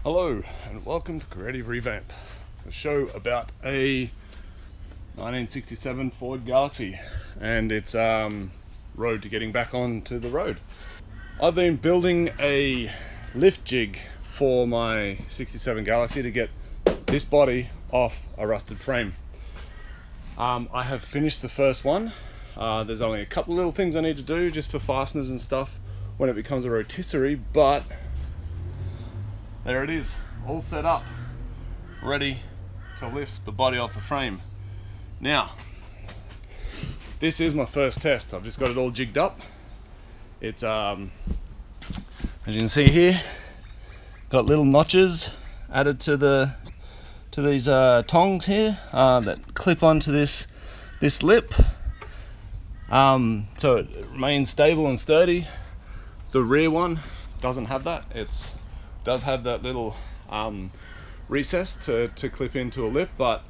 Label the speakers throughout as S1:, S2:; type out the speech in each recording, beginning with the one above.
S1: Hello and welcome to Creative Revamp, a show about a 1967 Ford Galaxie and its road to getting back onto the road. I've been building a lift jig for my 67 Galaxie to get this body off a rusted frame. I have finished the first one. There's only a couple little things I need to do just for fasteners and stuff when it becomes a rotisserie, but there it is, all set up, ready to lift the body off the frame. Now, this is my first test. I've just got it all jigged up. It's, as you can see here, got little notches added to these tongs here that clip onto this lip, so it remains stable and sturdy. The rear one doesn't have that. It does have that little recess to clip into a lip, but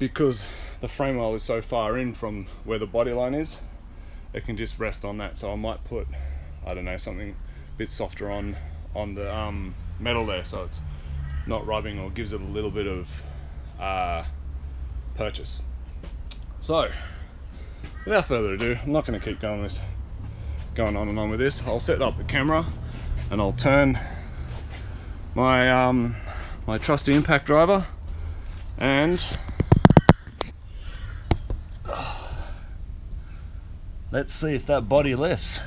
S1: because the frame rail is so far in from where the body line is, it can just rest on that. So I might put, I don't know, something a bit softer on the metal there, so it's not rubbing or gives it a little bit of purchase. So without further ado, I'm not going to keep going on and on with this. I'll set up the camera and I'll turn my my trusty impact driver and let's see if that body lifts.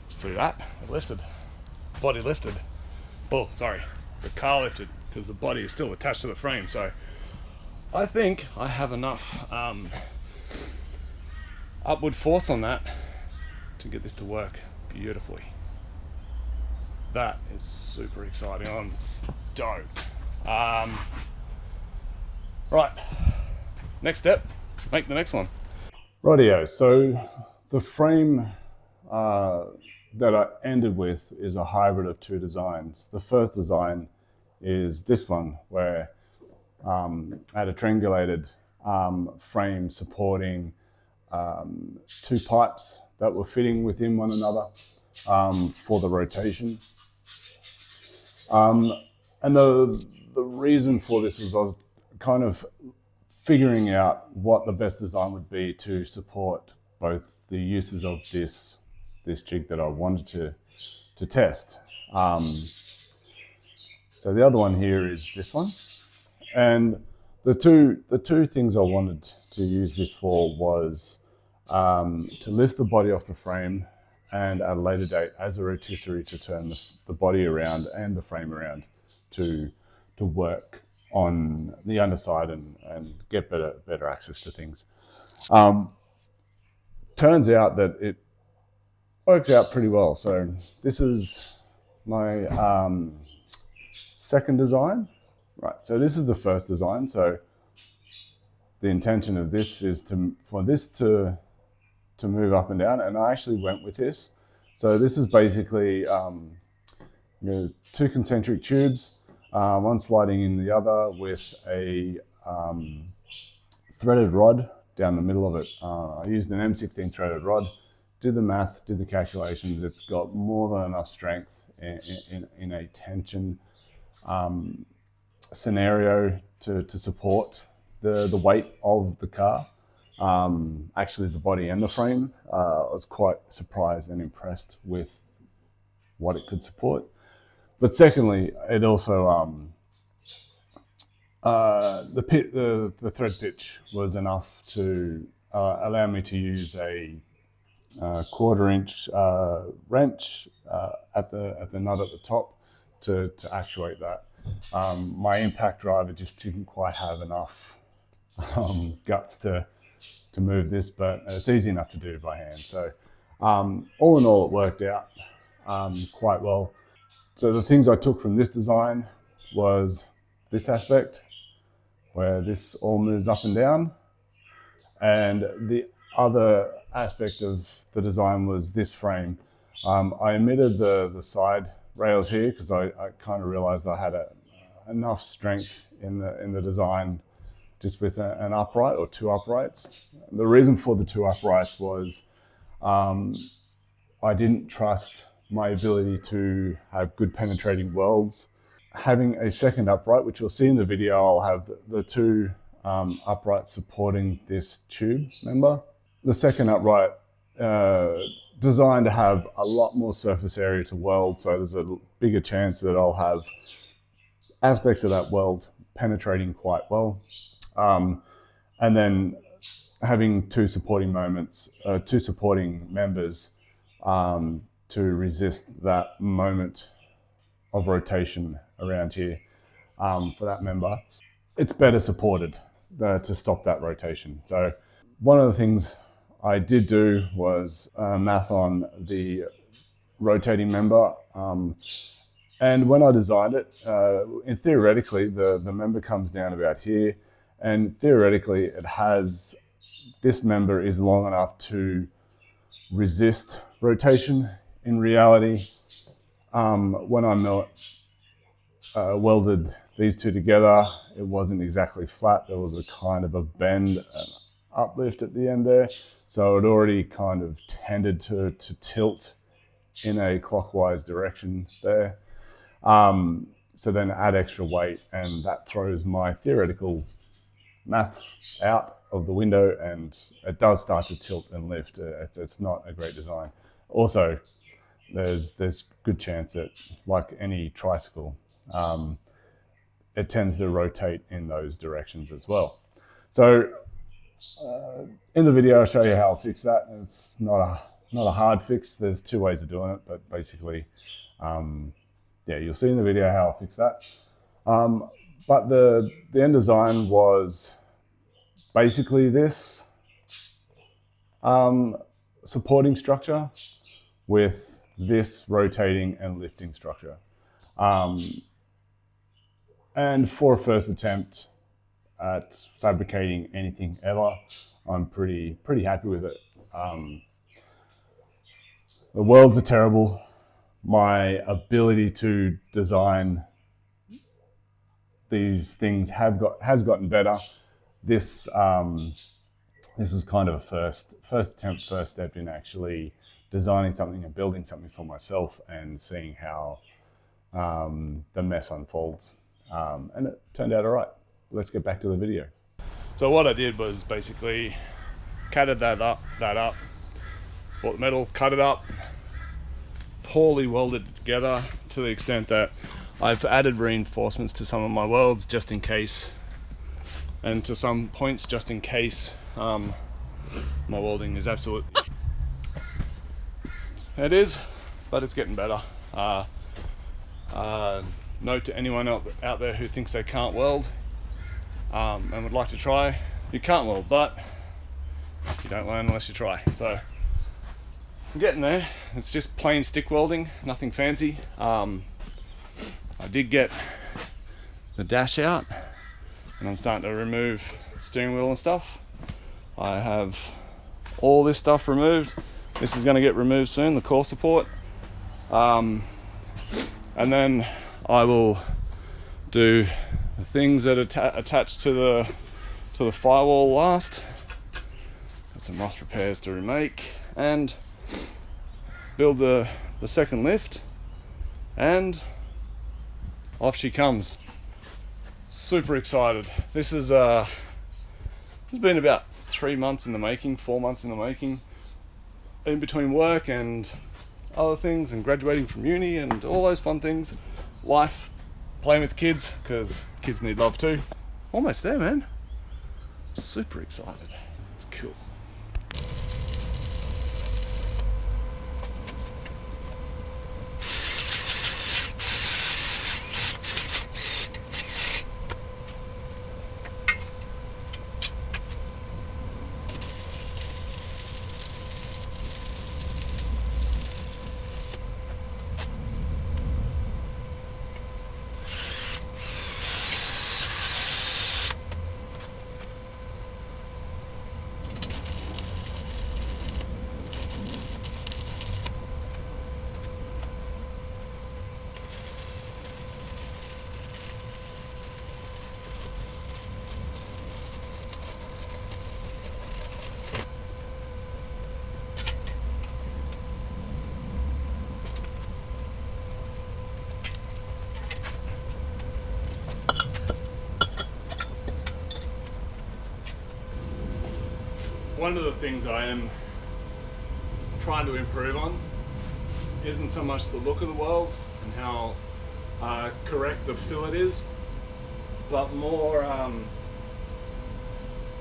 S1: See that? It lifted. Body lifted. Oh, sorry. The car lifted because the body is still attached to the frame. So I think I have enough upward force on that to get this to work beautifully. That is super exciting. I'm stoked. Right. Next step, make the next one. Rightio. So the frame that I ended with is a hybrid of two designs. The first design is this one, where I had a triangulated frame supporting two pipes that were fitting within one another for the rotation. And the reason for this was I was kind of figuring out what the best design would be to support both the uses of this jig that I wanted to test. So the other one here is this one, and the two things I wanted to use this for was to lift the body off the frame, and at a later date as a rotisserie to turn the body around and the frame around to work on the underside and get better access to things. Turns out that it worked out pretty well. So this is my second design. Right, so this is the first design. So the intention of this is for this to move up and down, and I actually went with this. So this is basically two concentric tubes, one sliding in the other with a threaded rod down the middle of it. I used an M16 threaded rod. Did the math, did the calculations. It's got more than enough strength in a tension scenario to support the weight of the car. Actually, the body and the frame. I was quite surprised and impressed with what it could support. But secondly, it also the thread pitch was enough to allow me to use a 1/4 inch wrench at the nut at the top to actuate that. My impact driver just didn't quite have enough guts to move this, but it's easy enough to do by hand. So all in all, it worked out quite well. So the things I took from this design was this aspect, where this all moves up and down. And the other aspect of the design was this frame. I omitted the side rails here because I kind of realized I had enough strength in the design just with an upright or two uprights. The reason for the two uprights was I didn't trust my ability to have good penetrating welds. Having a second upright, which you'll see in the video, I'll have the two uprights supporting this tube member. The second upright designed to have a lot more surface area to weld, so there's a bigger chance that I'll have aspects of that weld penetrating quite well. And then having two supporting members to resist that moment of rotation around here for that member. It's better supported to stop that rotation. So one of the things I did do was math on the rotating member. And when I designed it, theoretically, the member comes down about here, and theoretically this member is long enough to resist rotation. In reality, when I welded these two together, it wasn't exactly flat. There was a kind of a bend, an uplift at the end there. So it already kind of tended to tilt in a clockwise direction there. So then add extra weight, and that throws my theoretical maths out of the window, and it does start to tilt and lift. It's not a great design. Also, there's good chance that, like any tricycle, it tends to rotate in those directions as well. So in the video, I'll show you how I'll fix that. It's not a hard fix. There's two ways of doing it, but basically, yeah, you'll see in the video how I'll fix that. But the end design was basically this supporting structure with this rotating and lifting structure. And for a first attempt at fabricating anything ever, I'm pretty happy with it. The welds are terrible. My ability to design these things has gotten better. This is kind of a first step in actually designing something and building something for myself and seeing how the mess unfolds. And it turned out all right. Let's get back to the video. So what I did was basically catted that up, bought the metal, cut it up, poorly welded it together to the extent that I've added reinforcements to some of my welds just in case, and to some points just in case my welding is absolutely... It is, but it's getting better. Note to anyone out there who thinks they can't weld and would like to try, you can't weld, but you don't learn unless you try. So I'm getting there. It's just plain stick welding, nothing fancy. I did get the dash out and I'm starting to remove steering wheel and stuff. I have all this stuff removed. This is going to get removed soon, the core support. And then I will do the things that attach to the firewall last. Got some rust repairs to remake and build the second lift, and off she comes. Super excited. This is it's been about 3 months in the making, 4 months in the making, in between work and other things and graduating from uni and all those fun things, life, playing with kids, because kids need love too. Almost there, man. Super excited. It's cool. one of the things I am trying to improve on isn't so much the look of the weld and how correct the fillet is, but more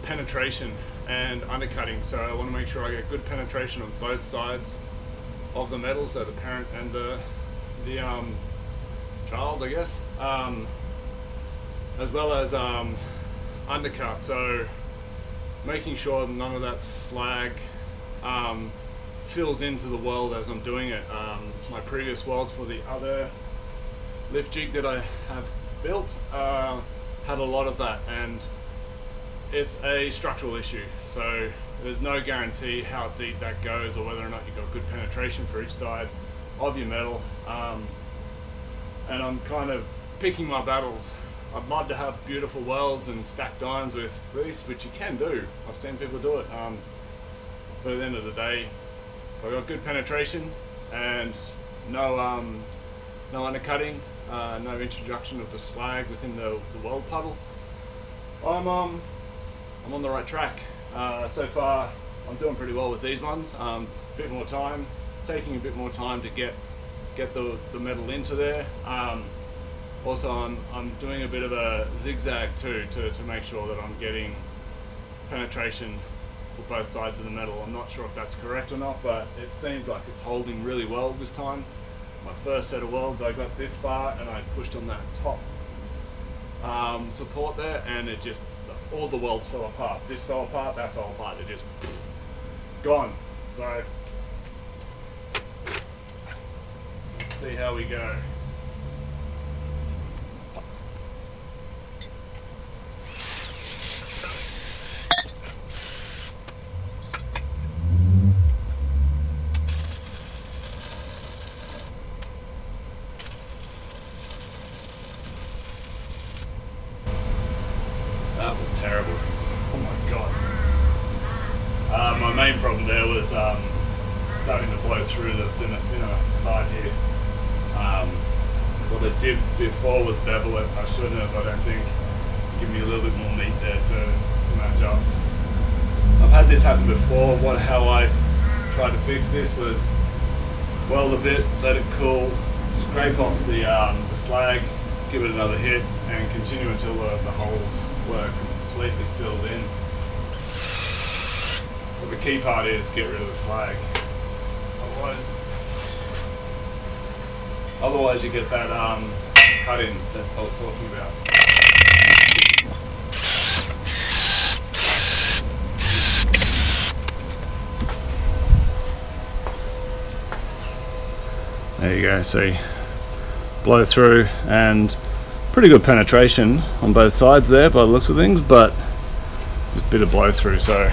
S1: penetration and undercutting. So I want to make sure I get good penetration on both sides of the metal, so the parent and the child, I guess, as well as undercut. So making sure none of that slag fills into the weld as I'm doing it. My previous welds for the other lift jig that I have built had a lot of that, and it's a structural issue. So there's no guarantee how deep that goes or whether or not you've got good penetration for each side of your metal. And I'm kind of picking my battles. I'd love to have beautiful welds and stacked dimes with these, which you can do. I've seen people do it. But at the end of the day, if I've got good penetration and no undercutting, no introduction of the slag within the weld puddle, I'm on the right track. So far, I'm doing pretty well with these ones. Bit more time, taking a bit more time to get the metal into there. Also, I'm doing a bit of a zigzag too to make sure that I'm getting penetration for both sides of the metal. I'm not sure if that's correct or not, but it seems like it's holding really well this time. My first set of welds, I got this far and I pushed on that top support there, and it just, all the welds fell apart. This fell apart, that fell apart, it just gone. So let's see how we go. That was terrible. Oh my god. My main problem there was starting to blow through the thinner side here. What I did before was bevel it. I shouldn't have, I don't think. Give me a little bit more meat there to match up. I've had this happen before. How I tried to fix this was weld a bit, let it cool, scrape off the slag, give it another hit, and continue until the holes were completely filled in. But the key part is get rid of the slag. Otherwise you get that cut in that I was talking about. There you go, see, blow through, and pretty good penetration on both sides there by the looks of things, but just a bit of blow through. So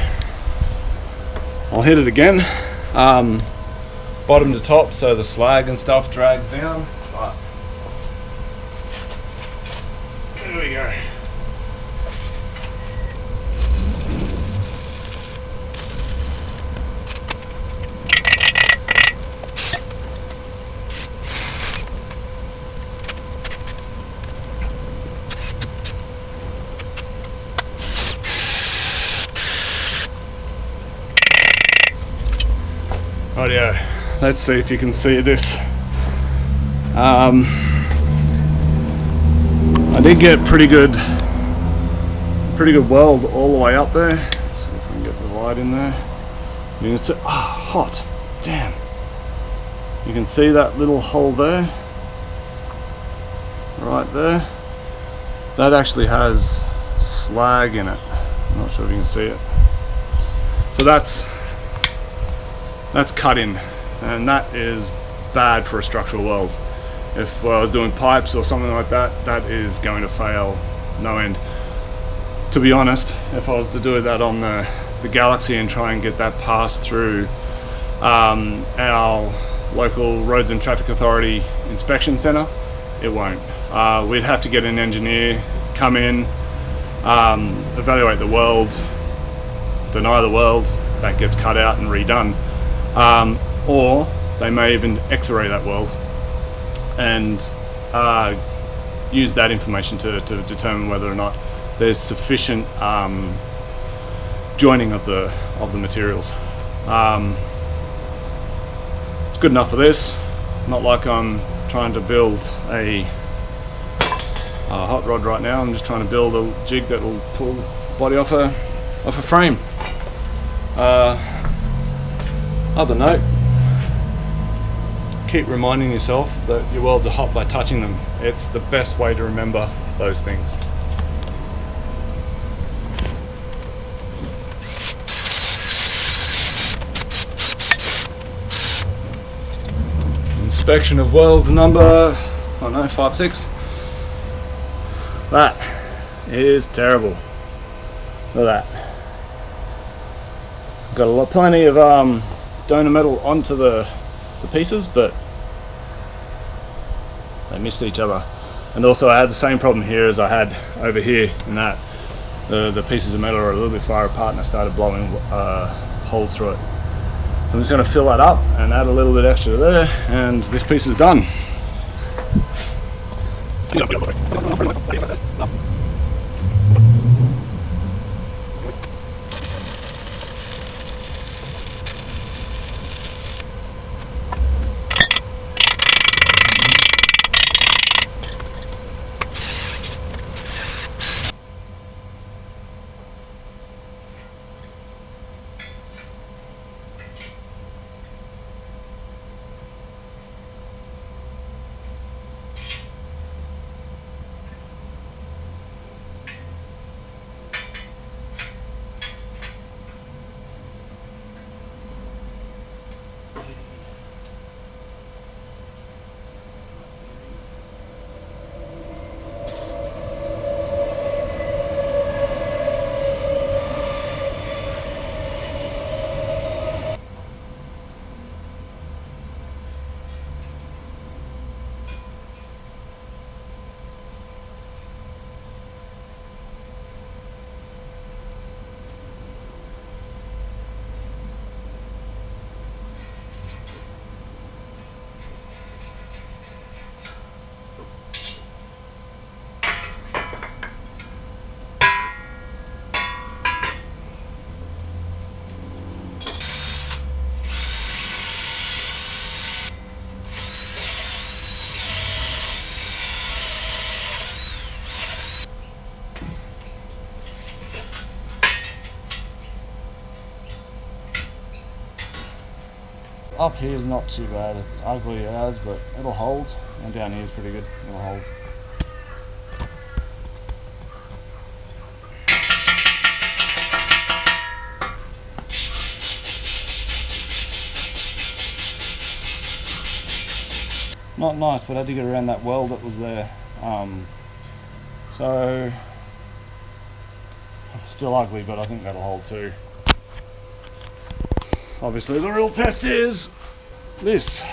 S1: I'll hit it again, bottom to top, so the slag and stuff drags down, but there we go. Rightio, let's see if you can see this. I did get pretty good weld all the way up there. Let's see if we can get the light in there. You can see, hot, damn. You can see that little hole there, right there. That actually has slag in it. I'm not sure if you can see it. So that's cut in, and that is bad for a structural weld. If I was doing pipes or something like that, that is going to fail no end. To be honest, if I was to do that on the Galaxie and try and get that passed through our local Roads and Traffic Authority inspection centre, it won't. We'd have to get an engineer, come in, evaluate the weld, deny the weld, that gets cut out and redone. Or they may even x-ray that weld and use that information to determine whether or not there's sufficient joining of the materials. It's good enough for this. Not like I'm trying to build a hot rod right now. I'm just trying to build a jig that will pull the body off a frame. Other note, keep reminding yourself that your welds are hot by touching them. It's the best way to remember those things. Inspection of weld number, 56. That is terrible. Look at that. Got plenty of donor metal onto the pieces, but they missed each other. And also I had the same problem here as I had over here, in that the pieces of metal are a little bit far apart and I started blowing holes through it. So I'm just going to fill that up and add a little bit extra there, and this piece is done. Up here is not too bad. It's ugly as, but it'll hold. And down here is pretty good. It'll hold. Not nice, but I had to get around that weld that was there. So it's still ugly, but I think that'll hold too. Obviously the real test is this.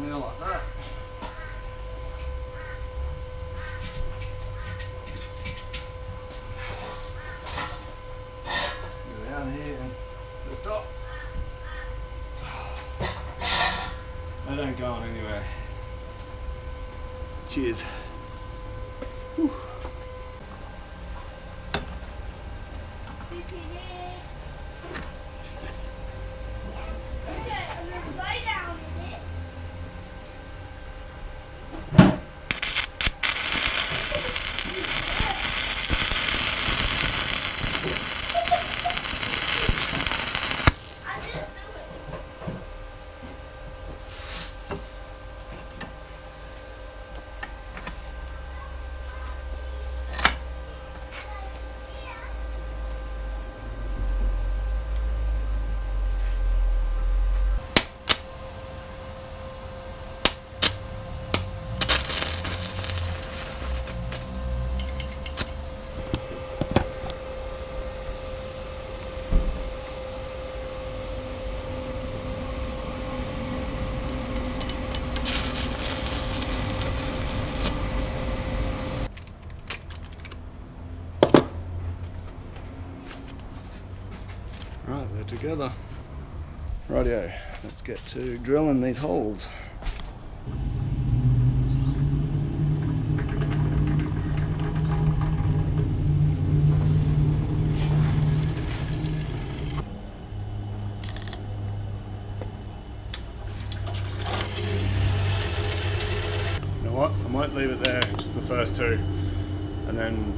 S1: Like that. Go down here and to the top. They don't go on anywhere. Cheers. Whew. they're together. Rightio, let's get to drilling these holes. I might leave it there, just the first two, and then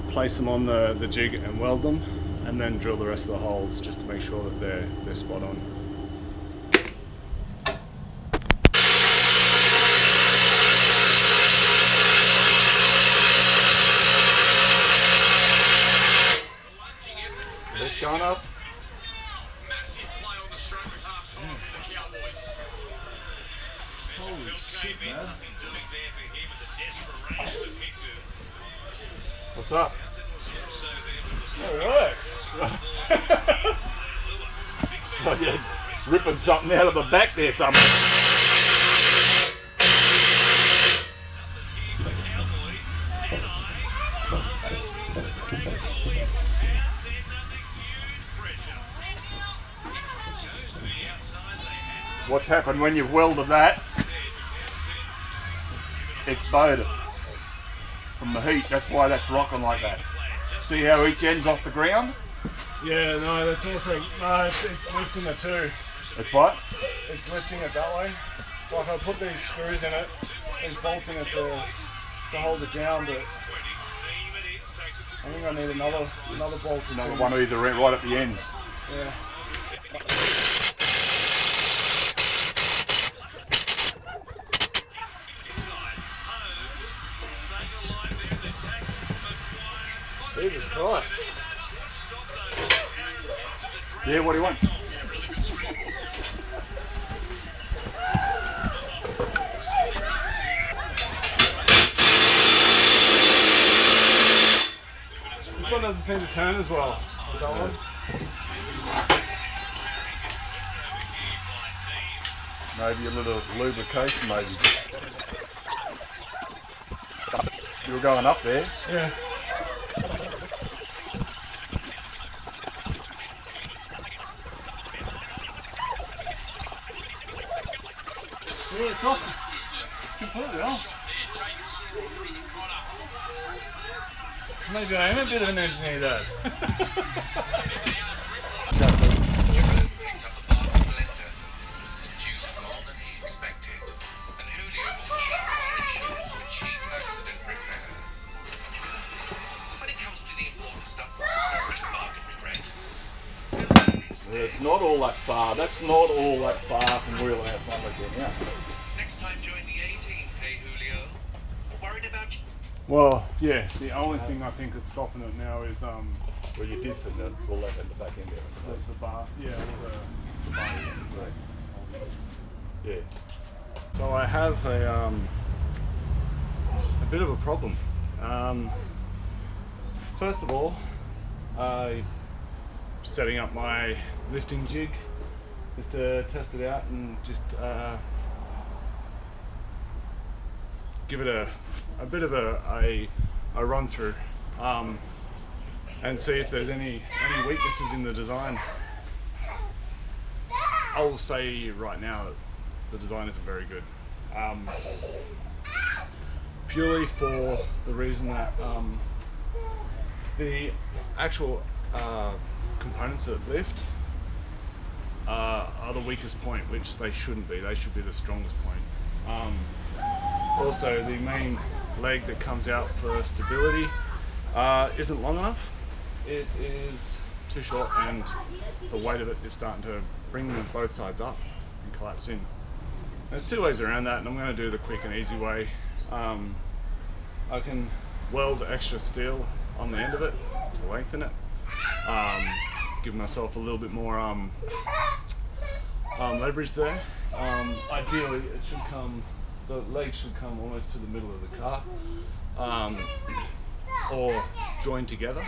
S1: place them on the jig and weld them, and then drill the rest of the holes just to make sure that they're spot on. Lift going up.
S2: Massive play on the stroke at half time for the Cowboys.
S1: Holy shit, man. What's up? It works.
S3: Oh, yeah, ripping something out of the back there somewhere. What's happened when you've welded that? It's bowed from the heat. That's why that's rocking like that. See how each end's off the ground?
S1: Yeah, no, that's also, no, it's lifting it too.
S3: It's what?
S1: It's lifting it that way. Like I put these screws in it, these bolts in it to hold it down, but I think I need another bolt or two.
S3: Another one either end, right at the end.
S1: Yeah. Jesus Christ.
S3: Yeah, what do you want?
S1: This one doesn't seem to turn as well as that one.
S3: Maybe a little lubrication, maybe. You were going up there?
S1: Yeah. Yeah, it's off. Completely off. Maybe I am a bit of an engineer though.
S3: It's not all that far. That's not all that far from wheeling out front again, yeah.
S2: Next time join the A-team, hey Julio. Worried about you?
S1: Well, yeah, the only thing I think that's stopping it now is
S3: Well, you did fit all that at the back end there.
S1: the bar. Yeah, the bar.
S3: Yeah.
S1: So I have a bit of a problem. First of all, I'm setting up my lifting jig just to test it out and just give it a bit of a run through and see if there's any weaknesses in the design. I'll say right now that the design isn't very good. Purely for the reason that the actual components that lift are the weakest point, which they shouldn't be. They should be the strongest point. Also, the main leg that comes out for stability isn't long enough. It is too short, and the weight of it is starting to bring them both sides up and collapse in. There's two ways around that, and I'm going to do the quick and easy way. I can weld extra steel on the end of it to lengthen it, give myself a little bit more leverage there. Ideally, it should come, the legs should come almost to the middle of the car, or join together,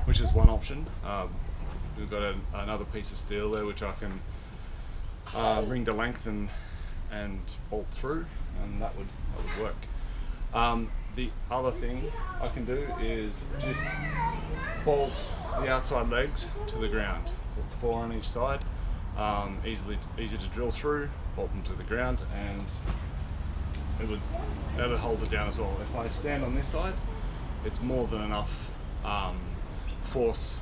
S1: which is one option. We've got another piece of steel there which I can bring to length and bolt through, and that would work. the other thing I can do is just bolt the outside legs to the ground, put 4 on each side, easy to drill through, bolt them to the ground, and it would hold it down as well. If I stand on this side, it's more than enough force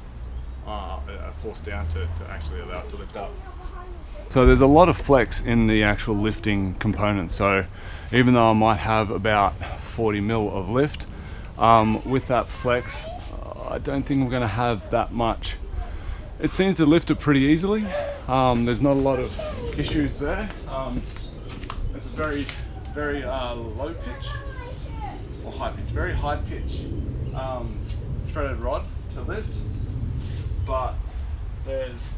S1: down to actually allow it to lift up. So there's a lot of flex in the actual lifting component, so even though I might have about 40 mil of lift, with that flex I don't think I'm going to have that much. It seems to lift it pretty easily. There's not a lot of issues there. It's a very low pitch, or high pitch, very high pitch threaded rod to lift, but there's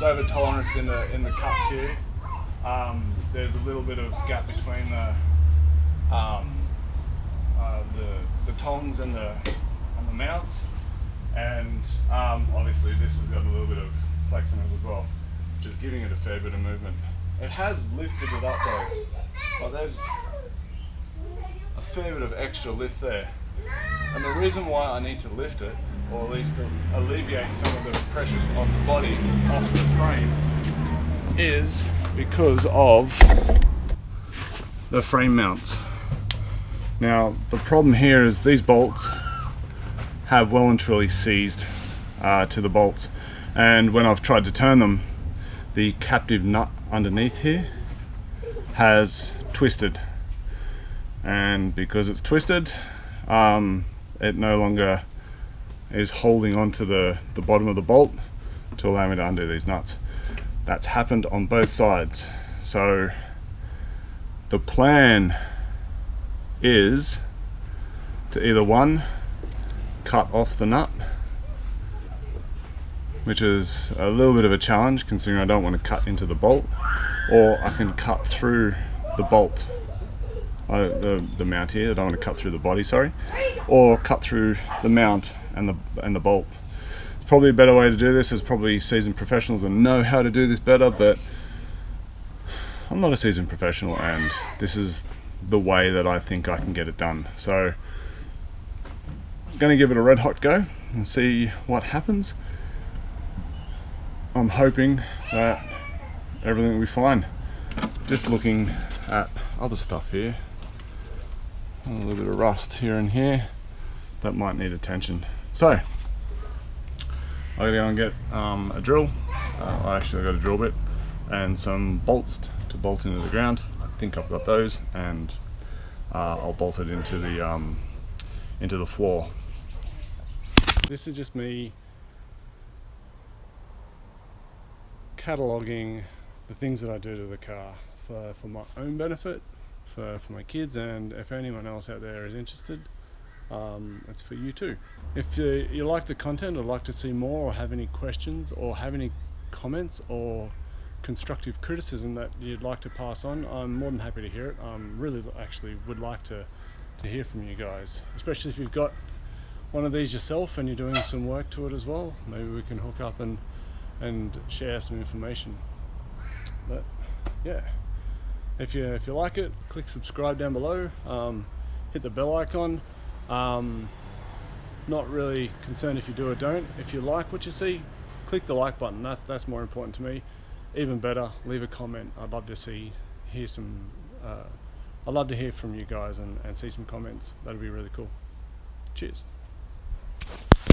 S1: over tolerance in the cuts here. There's a little bit of gap between the tongs and the mounts, and obviously this has got a little bit of flex in it as well, which is giving it a fair bit of movement. It has lifted it up though, but there's a fair bit of extra lift there. And the reason why I need to lift it, or at least to alleviate some of the pressure on the body off the frame, is because of the frame mounts. Now the problem here is these bolts have well and truly seized to the bolts, and when I've tried to turn them, the captive nut underneath here has twisted, and because it's twisted, it no longer is holding onto the bottom of the bolt to allow me to undo these nuts. That's happened on both sides. So the plan is to either one, cut off the nut, which is a little bit of a challenge considering I don't want to cut into the bolt, or I can cut through the bolt, the mount here. I don't want to cut through the body, sorry, or cut through the mount and the bolt. It's probably a better way to do this. There's probably seasoned professionals that know how to do this better, but I'm not a seasoned professional, and this is the way that I think I can get it done. So I'm going to give it a red hot go and see what happens. I'm hoping that everything will be fine. Just looking at other stuff here, a little bit of rust here and here that might need attention. So I gotta go and get a drill. I actually got a drill bit and some bolts to bolt into the ground. I think I've got those, and I'll bolt it into the floor. This is just me cataloging the things that I do to the car for my own benefit, for my kids, and if anyone else out there is interested, it's for you too. If you like the content or like to see more, or have any questions, or have any comments or constructive criticism that you'd like to pass on, I'm more than happy to hear it. Really actually would like to hear from you guys, especially if you've got one of these yourself and you're doing some work to it as well. Maybe we can hook up and share some information. But yeah, if you like it, click subscribe down below, hit the bell icon. Not really concerned if you do or don't. If you like what you see, click the like button. That's more important to me. Even better, leave a comment. I'd love to hear some. I'd love to hear from you guys and see some comments. That'd be really cool. Cheers.